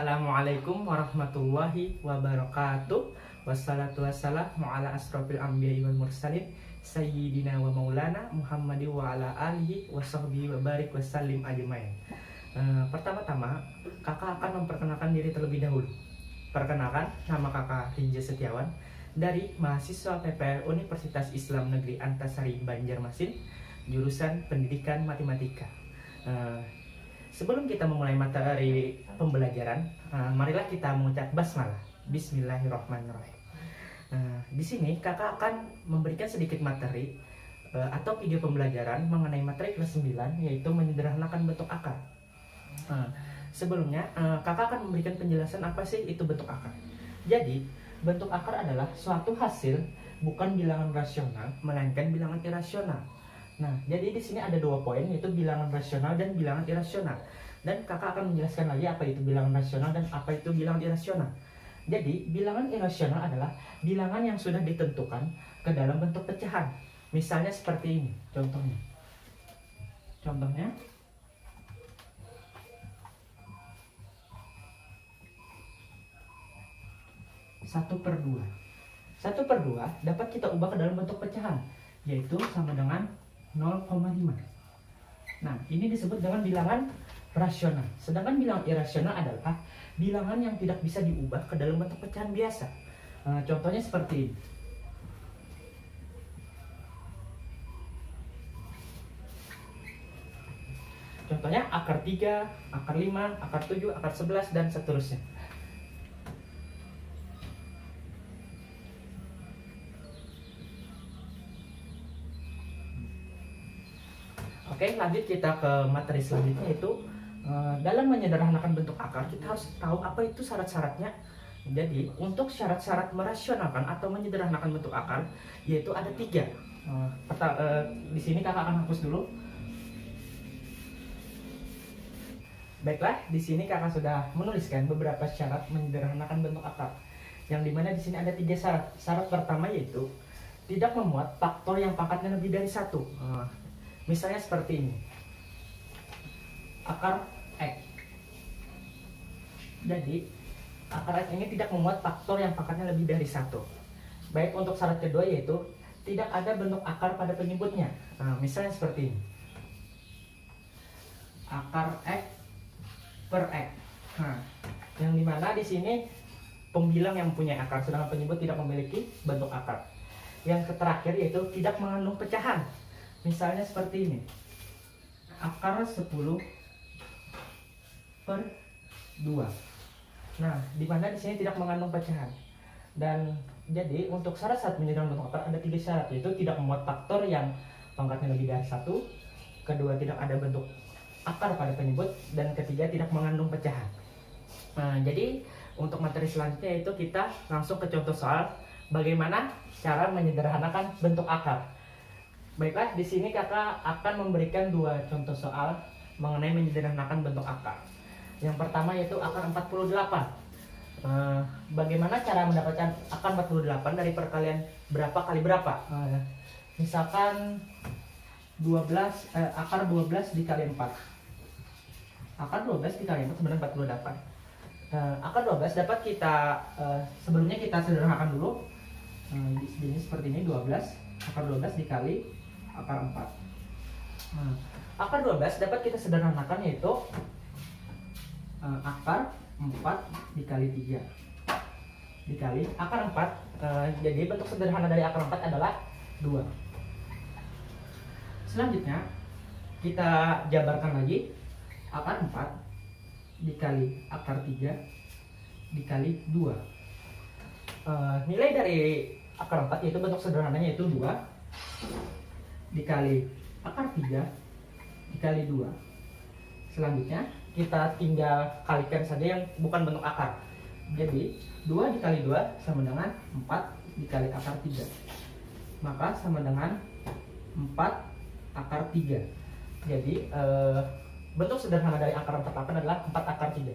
Assalamualaikum warahmatullahi wabarakatuh. Wassalatu wassalamu ala asrofil anbiya'i wal mursalin Sayyidina wa maulana Muhammadi wa ala alihi wa sahbihi wa barik wa sallim ajmain. Pertama-tama kakak akan memperkenalkan diri terlebih dahulu. Perkenalkan, nama kakak Rinja Setiawan dari mahasiswa PPL Universitas Islam Negeri Antasari Banjarmasin, jurusan Pendidikan Matematika. Sebelum kita memulai materi pembelajaran, marilah kita mengucap basmalah. Bismillahirrahmanirrahim. Di sini kakak akan memberikan sedikit materi atau video pembelajaran mengenai materi kelas 9, yaitu menyederhanakan bentuk akar. Sebelumnya kakak akan memberikan penjelasan apa sih itu bentuk akar. Jadi bentuk akar adalah suatu hasil bukan bilangan rasional melainkan bilangan irasional. Nah, jadi di sini ada 2 poin, yaitu bilangan rasional dan bilangan irasional. Dan kakak akan menjelaskan lagi apa itu bilangan rasional dan apa itu bilangan irasional. Jadi, bilangan irasional adalah bilangan yang sudah ditentukan ke dalam bentuk pecahan. Misalnya seperti ini, contohnya. Contohnya, satu per 2. 1/2 dapat kita ubah ke dalam bentuk pecahan, yaitu sama dengan 0,5. Nah, ini disebut dengan bilangan rasional. Sedangkan bilangan irasional adalah bilangan yang tidak bisa diubah ke dalam bentuk pecahan biasa. Contohnya seperti ini. Contohnya akar 3, akar 5, akar 7, akar 11, dan seterusnya. Oke, lanjut kita ke materi selanjutnya, yaitu dalam menyederhanakan bentuk akar kita harus tahu apa itu syarat-syaratnya. Jadi untuk syarat-syarat merasionalkan atau menyederhanakan bentuk akar yaitu ada 3. Di sini kakak akan hapus dulu. Baiklah, di sini kakak sudah menuliskan beberapa syarat menyederhanakan bentuk akar. Yang dimana di sini ada 3 syarat. Syarat pertama yaitu tidak memuat faktor yang pangkatnya lebih dari 1. Misalnya seperti ini, akar X. Jadi akar X ini tidak memuat faktor yang pangkatnya lebih dari 1. Baik, untuk syarat kedua yaitu tidak ada bentuk akar pada penyebutnya. Misalnya seperti ini, akar X per X. Yang dimana di sini pembilang yang mempunyai akar, sedangkan penyebut tidak memiliki bentuk akar. Yang terakhir yaitu tidak mengandung pecahan. Misalnya seperti ini, akar 10 per 2. Nah, di mana di sini tidak mengandung pecahan. Dan jadi untuk syarat-syarat menyederhanakan bentuk akar ada 3 syarat, yaitu tidak memuat faktor yang pangkatnya lebih dari 1, kedua tidak ada bentuk akar pada penyebut, dan ketiga tidak mengandung pecahan. Jadi untuk materi selanjutnya itu kita langsung ke contoh soal bagaimana cara menyederhanakan bentuk akar. Baiklah, di sini kakak akan memberikan 2 contoh soal mengenai menyederhanakan bentuk akar. Yang pertama yaitu akar 48. Bagaimana cara mendapatkan akar 48 dari perkalian berapa kali berapa? Misalkan akar 12 dikali 4. Akar 12 dikali 4 sebenarnya 48. Akar 12 dapat kita sebelumnya kita sederhanakan dulu. Ini seperti ini, 12. Akar 12 dikali akar 4. Akar 12 dapat kita sederhanakan yaitu akar 4 dikali 3 dikali akar 4. Jadi bentuk sederhana dari akar 4 adalah 2. Selanjutnya kita jabarkan lagi, akar 4 dikali akar 3 dikali 2. Nilai dari akar 4 yaitu bentuk sederhananya yaitu 2 dikali akar 3 dikali 2. Selanjutnya kita tinggal kalikan saja yang bukan bentuk akar. Jadi 2 dikali 2 sama dengan 4 dikali akar 3. Maka sama dengan 4 akar 3. Jadi bentuk sederhana dari akar 48 adalah 4 akar 3.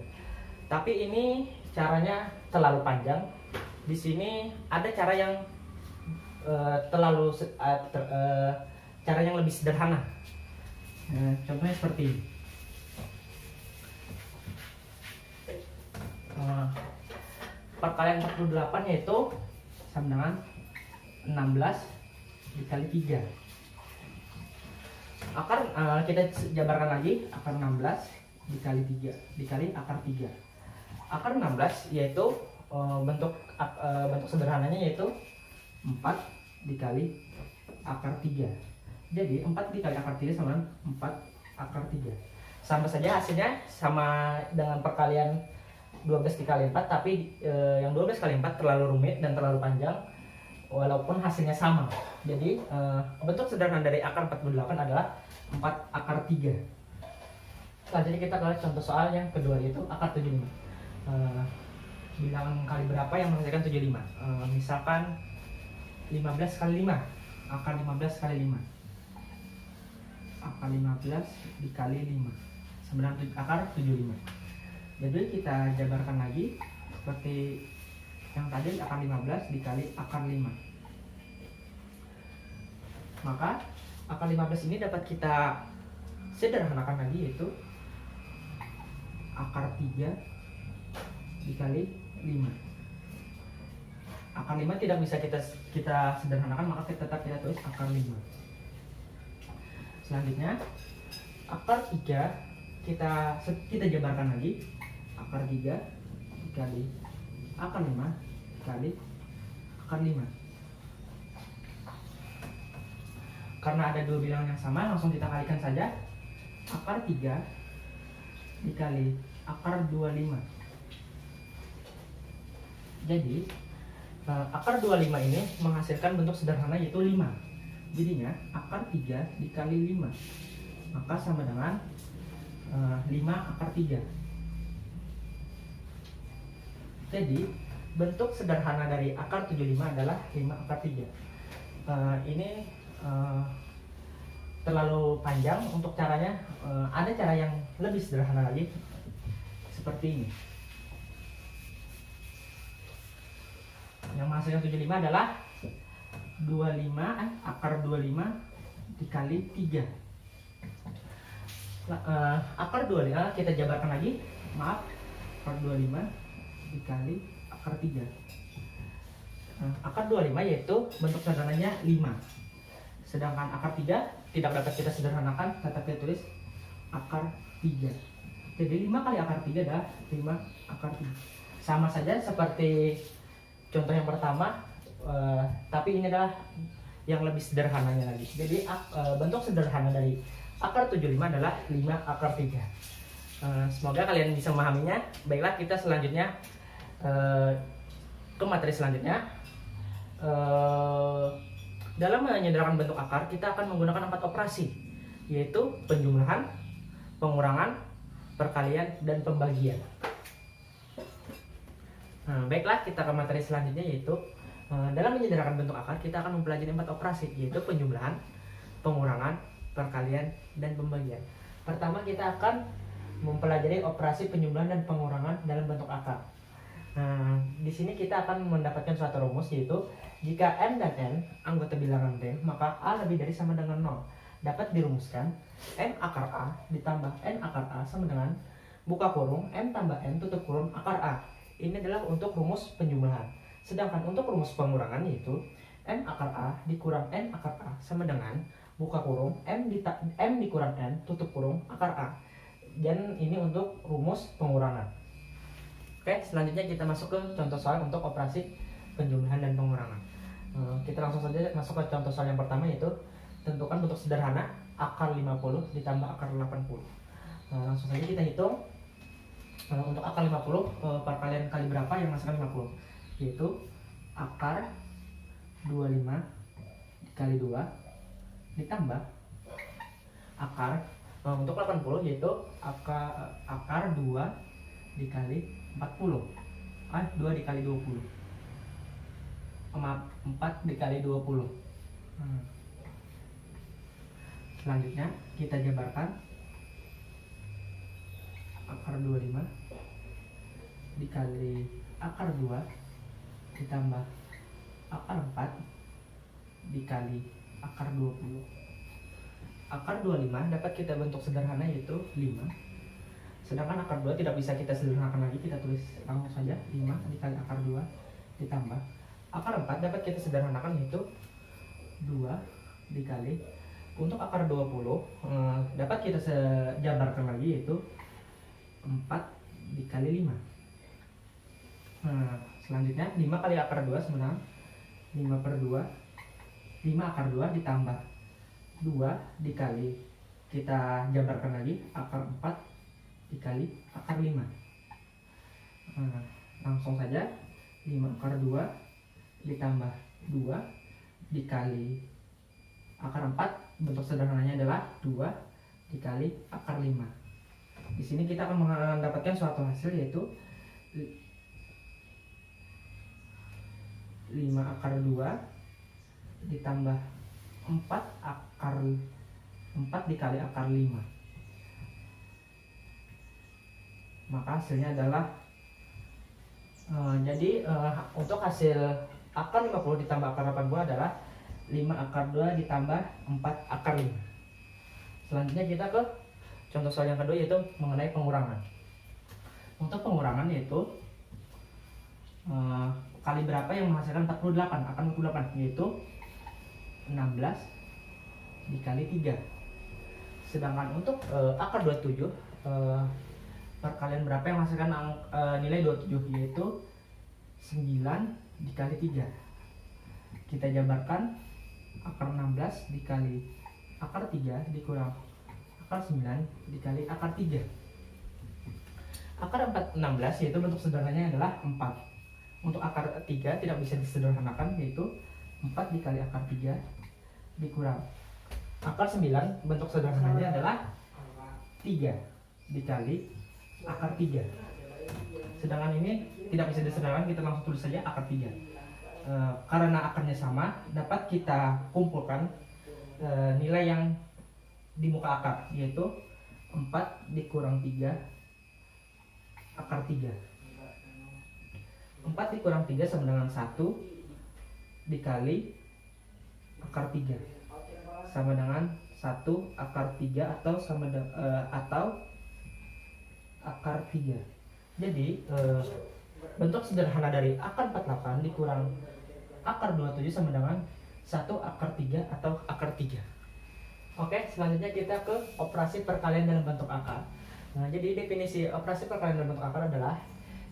Tapi ini caranya terlalu panjang. Di sini ada cara yang cara yang lebih sederhana. Contohnya seperti ini. perkalian 48 yaitu sama dengan 16 dikali 3. Akar kita jabarkan lagi, akar 16 dikali 3 dikali akar 3. Akar 16 yaitu bentuk sederhananya yaitu 4 dikali akar 3. Jadi 4 dikali akar 3 sama 4 akar 3. Sama saja hasilnya sama dengan perkalian 12 dikali 4, tapi yang 12 kali 4 terlalu rumit dan terlalu panjang walaupun hasilnya sama. Jadi bentuk sederhana dari akar 48 adalah 4 akar 3. Selanjutnya kita ke contoh soal yang kedua yaitu akar 75. Bilangan kali berapa yang menghasilkan 75? Misalkan 15 kali 5, akar 15 kali 5. Akar 15 dikali 5 sama dengan akar 75. Jadi kita jabarkan lagi seperti yang tadi, akar 15 dikali akar 5. Maka akar 15 ini dapat kita sederhanakan lagi yaitu akar 3 dikali 5. Akar 5 tidak bisa kita sederhanakan, maka tetap kita tulis akar 5. Selanjutnya akar 3 kita jabarkan lagi, akar 3 dikali akar 5 dikali akar 5. Karena ada dua bilangan yang sama, langsung kita kalikan saja. Akar 3 dikali akar 25. Jadi akar 25 ini menghasilkan bentuk sederhana yaitu 5. Jadinya akar 3 dikali 5 maka sama dengan 5 akar 3. Jadi bentuk sederhana dari akar 75 adalah 5 akar 3. Ini terlalu panjang untuk caranya. Ada cara yang lebih sederhana lagi seperti ini. Yang menghasilkan 75 adalah 25 akar 25 dikali 3. Akar 25 kita jabarkan lagi, akar 25 dikali akar 3. Akar 25 yaitu bentuk sederhananya 5. Sedangkan akar 3 tidak dapat kita sederhanakan, tetap kita tulis akar 3. Jadi 5 kali akar 3 adalah 5 akar 3. Sama saja seperti contoh yang pertama, tapi ini adalah yang lebih sederhananya lagi. Jadi bentuk sederhana dari akar 75 adalah 5 akar 3. Semoga kalian bisa memahaminya. Baiklah, kita selanjutnya ke materi selanjutnya. Dalam menyederhanakan bentuk akar, kita akan menggunakan 4 operasi, yaitu penjumlahan, pengurangan, perkalian, dan pembagian. Baiklah, kita ke materi selanjutnya, yaitu dalam menyederhanakan bentuk akar, kita akan mempelajari 4 operasi, yaitu penjumlahan, pengurangan, perkalian, dan pembagian. Pertama, kita akan mempelajari operasi penjumlahan dan pengurangan dalam bentuk akar. Di sini kita akan mendapatkan suatu rumus, yaitu jika m dan n anggota bilangan real, maka a lebih dari sama dengan 0. Dapat dirumuskan m akar a ditambah n akar a sama dengan buka kurung m tambah n tutup kurung akar a. Ini adalah untuk rumus penjumlahan. Sedangkan untuk rumus pengurangan yaitu m akar a dikurang n akar a sama dengan buka kurung m dikurang n tutup kurung akar a. Dan ini untuk rumus pengurangan. Oke, selanjutnya kita masuk ke contoh soal untuk operasi penjumlahan dan pengurangan. Kita langsung saja masuk ke contoh soal yang pertama, yaitu tentukan bentuk sederhana akar 50 ditambah akar 80. Langsung saja kita hitung. Untuk akar 50, perkalian kali berapa yang menghasilkan 50? Yaitu akar 25 dikali 2 ditambah akar untuk 80 yaitu akar 2 dikali 40. 2 dikali 20. 4 dikali 20. Selanjutnya kita jabarkan akar 25 dikali akar 2 ditambah akar 4 dikali akar 20. Akar 25 dapat kita bentuk sederhana yaitu 5 Sedangkan akar 2 tidak bisa kita sederhanakan lagi, kita tulis langsung saja 5 dikali akar 2 ditambah akar 4 dapat kita sederhanakan yaitu 2 dikali, untuk akar 20 dapat kita jabarkan lagi yaitu 4 dikali 5. Selanjutnya 5 kali akar 2 sama dengan 5 per 2, 5 akar 2 ditambah 2 dikali, kita jabarkan lagi akar 4 dikali akar 5. Langsung saja 5 akar 2 ditambah 2 dikali akar 4, bentuk sederhananya adalah 2 dikali akar 5. Di sini kita akan mendapatkan suatu hasil yaitu 5 akar 2 ditambah 4 dikali akar 5. Maka hasilnya adalah untuk hasil akar 50 ditambah akar 80 adalah 5 akar 2 ditambah 4 akar 5. Selanjutnya kita ke contoh soal yang kedua yaitu mengenai pengurangan. Untuk pengurangan yaitu kali berapa yang menghasilkan 48, akar 48 yaitu 16 dikali 3. Sedangkan untuk akar 27 perkalian berapa yang menghasilkan nilai 27 yaitu 9 dikali 3. Kita jabarkan akar 16 dikali akar 3 dikurang akar 9 dikali akar 3. Akar 16 yaitu bentuk sederhananya adalah 4. Untuk akar 3 tidak bisa disederhanakan yaitu 4 dikali akar 3 dikurang akar 9, bentuk sederhananya adalah 3 dikali akar 3. Sedangkan ini tidak bisa disederhanakan, kita langsung tulis saja akar 3. Karena akarnya sama, dapat kita kumpulkan nilai yang di muka akar yaitu 4 dikurang 3 akar 3. 4 dikurang 3 sama dengan 1 dikali akar 3 sama dengan 1 akar 3 atau atau akar 3. Jadi bentuk sederhana dari akar 48 dikurang akar 27 sama dengan 1 akar 3 atau akar 3. Oke, selanjutnya kita ke operasi perkalian dalam bentuk akar. Nah, jadi definisi operasi perkalian dalam bentuk akar adalah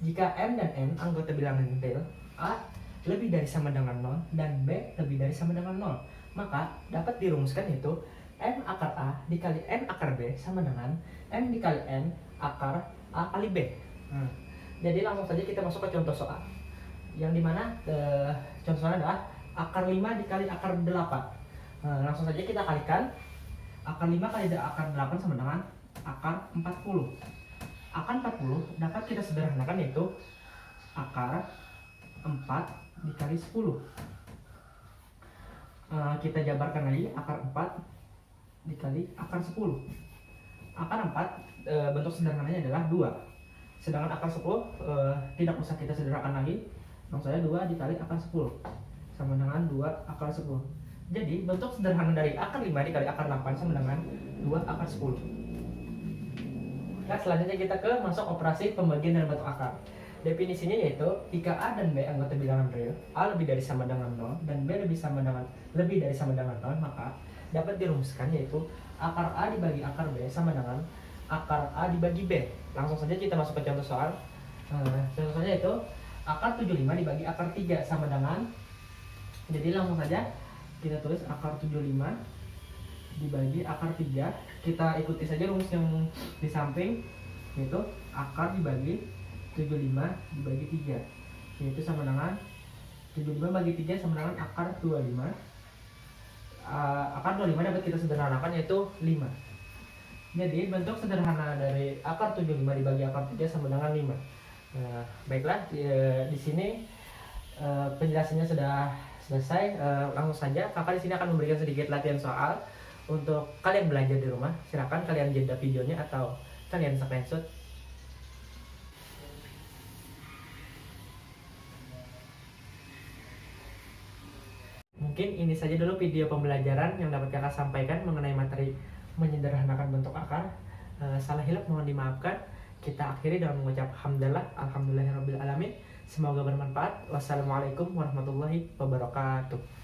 jika M dan N anggota bilangan real, A lebih dari sama dengan 0 dan B lebih dari sama dengan 0, maka dapat dirumuskan yaitu M akar A dikali N akar B sama dengan M dikali N akar A kali B. Jadi langsung saja kita masuk ke contoh soal yang dimana contoh soalnya adalah akar 5 dikali akar 8. Langsung saja kita kalikan akar 5 kali akar 8 sama dengan akar 40. Akar 40 dapat kita sederhanakan yaitu akar 4 dikali 10. Kita jabarkan lagi akar 4 dikali akar 10. Akar 4 bentuk sederhananya adalah 2. Sedangkan akar 10 tidak usah kita sederhanakan lagi, langsung saja 2 dikali akar 10 sama dengan 2 akar 10. Jadi bentuk sederhana dari akar 5 dikali akar 8 sama dengan 2 akar 10. Nah, selanjutnya kita ke masuk operasi pembagian dalam bentuk akar. Definisinya yaitu jika A dan B anggota bilangan real, A lebih dari sama dengan 0 dan B lebih dari sama dengan 0, maka dapat dirumuskan yaitu akar A dibagi akar B sama dengan akar A dibagi B. Langsung saja kita masuk ke contoh soal. Contoh soalnya itu akar 75 dibagi akar 3 sama dengan, jadi langsung saja kita tulis akar 75 dibagi akar 3. Kita ikuti saja rumus yang di samping, yaitu akar dibagi 75 dibagi 3, yaitu sama dengan 75 bagi 3 sama dengan akar 25. Akar 25 dapat kita sederhanakan yaitu 5. Jadi bentuk sederhana dari akar 75 dibagi akar 3 sama dengan 5. Baiklah, di sini penjelasannya sudah selesai. Langsung saja kakak di sini akan memberikan sedikit latihan soal untuk kalian belajar di rumah. Silakan kalian jeda videonya atau kalian screenshot. Mungkin ini saja dulu video pembelajaran yang dapat kakak sampaikan mengenai materi menyederhanakan bentuk akar. Salah hilap mohon dimaafkan. kita akhiri dengan mengucap hamdalah, alhamdulillahirabbil alamin. Semoga bermanfaat. Wassalamualaikum warahmatullahi wabarakatuh.